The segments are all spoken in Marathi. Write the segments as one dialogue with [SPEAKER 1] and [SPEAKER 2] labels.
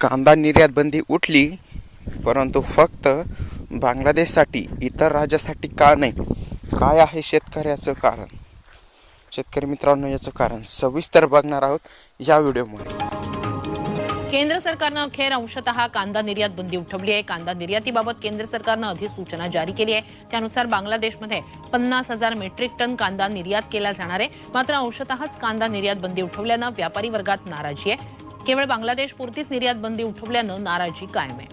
[SPEAKER 1] कांदा निर्यात बंदी उठली, परंतु फक्त बांगलादेशसाठी, इतर राज्यासाठी का नाही? काय आहे शेतकऱ्याचं कारण? शेतकरी मित्रांनो, याचं कारण सविस्तर बघणार आहोत या व्हिडिओमध्ये।
[SPEAKER 2] केंद्र सरकारनं अखेर अंशतः कांदा निर्यात बंदी उठवली आहे। कांदा निर्यातीबाबत केंद्र सरकारनं अधिसूचना जारी केली आहे। त्यानुसार बांगलादेशमध्ये 50,000 मेट्रिक टन कांदा निर्यात केला जाणार आहे। मात्र अंशतःच कांदा निर्यात बंदी उठवल्यानं व्यापारी वर्गात नाराजी आहे। केवळ बांगलादेश पुरतीच निर्यात बंदी उठवल्यानं नाराजी कायम आहे।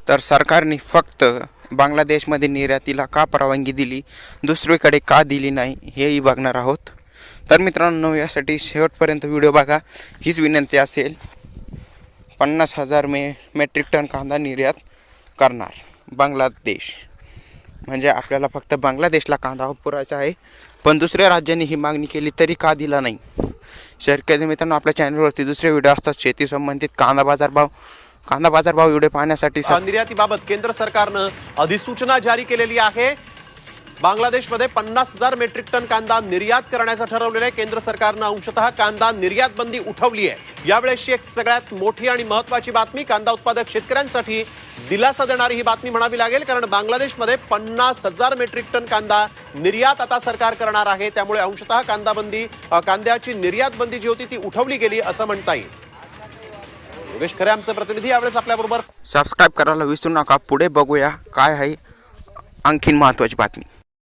[SPEAKER 1] तर सरकारने फक्त बांगलादेशमध्ये निर्यातीला का परवानगी दिली, दुसरीकडे का दिली नाही, हेही बघणार आहोत। तर मित्रांनो, यासाठी शेवटपर्यंत व्हिडिओ बघा, हीच विनंती असेल। 50,000 मेट्रिक टन कांदा निर्यात करणार बांगलादेश, म्हणजे आपल्याला फक्त बांगलादेशला कांदा पुरवायचा आहे, पण दुसऱ्या राज्यांनी ही मागणी केली तरी का दिला नाही? शेतकरी मित्रांनो, आपल्या चॅनलवरती दुसरे व्हिडिओ असतात शेती संबंधित, कांदा बाजारभाव व्हिडिओ पाहण्यासाठी
[SPEAKER 3] निर्यातीबाबत केंद्र सरकारनं अधिसूचना जारी केलेली आहे। बांगलादेशमध्ये 50,000 मेट्रिक टन कांदा निर्यात करण्याचं ठरवलेलं आहे। केंद्र सरकारनं अंशतः कांदा निर्यात बंदी उठवली आहे। यावेळेसची एक सगळ्यात मोठी आणि महत्त्वाची बातमी, कांदा उत्पादक शेतकऱ्यांसाठी दिलासा देणारी ही बातमी म्हणावी लागेल, कारण बांगलादेशमध्ये 50,000 मेट्रिक टन कांदा निर्यात आता सरकार करणार आहे। त्यामुळे अंशतः कांद्याची निर्यात बंदी जी होती ती उठवली गेली असं म्हणता येईल। योगेश खरे आमचे प्रतिनिधी यावेळेस आपल्याबरोबर।
[SPEAKER 1] सबस्क्राइब करायला विसरू नका। पुढे बघूया काय आहे आणखीन महत्त्वाची बातमी।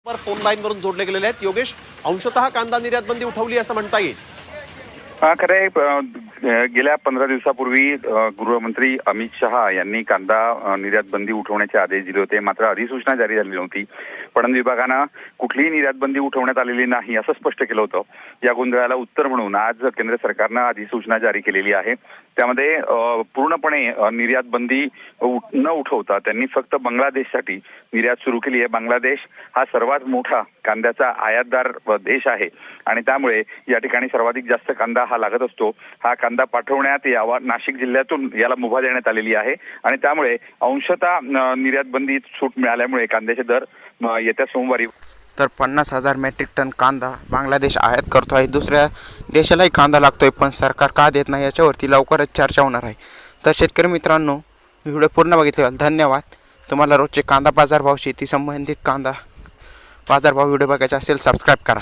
[SPEAKER 3] फोन लाईन वरून जोडले गेलेले आहेत। योगेश, अंशतः कांदा निर्यात बंदी उठवली असं म्हणता येईल?
[SPEAKER 4] खरे, गेल्या 15 दिवसापूर्वी गृहमंत्री अमित शहा यांनी कांदा निर्यात बंदी उठवण्याचे आदेश दिले होते, मात्र अधिसूचना जारी झाली नव्हती। पणन विभागानं कुठलीही निर्यात बंदी उठवण्यात आलेली नाही असं स्पष्ट केलं होतं। या गोंधळाला उत्तर म्हणून आज केंद्र सरकारनं अधिसूचना जारी केलेली आहे। त्यामध्ये पूर्णपणे निर्यात बंदी न उठवता त्यांनी फक्त बांगलादेशसाठी निर्यात सुरू केली आहे। बांगलादेश हा सर्वात मोठा कांद्याचा आयातदार देश आहे आणि त्यामुळे या ठिकाणी सर्वाधिक जास्त कांदा हा लागत असतो। हा कांदा पाठवण्यात यावा, नाशिक जिल्ह्यातून याला मुभा देण्यात आलेली आहे आणि त्यामुळे अंशतः निर्यात बंदीत सूट मिळाल्यामुळे कांद्याचे दर येत्या सोमवारी।
[SPEAKER 1] तर 50,000 मेट्रिक टन कांदा बांगलादेश आयात करतो आहे, दुसऱ्या देशालाही कांदा लागतोय, पण सरकार का देत नाही याच्यावरती लवकरच चर्चा होणार आहे। तर शेतकरी मित्रांनो, व्हिडिओ पूर्ण बघितल्याबद्दल धन्यवाद। तुम्हाला रोजचे कांदा बाजारभाव, शेती संबंधित कांदा बाजारभाव व्हिडिओ बघायचे असेल, सबस्क्राईब करा।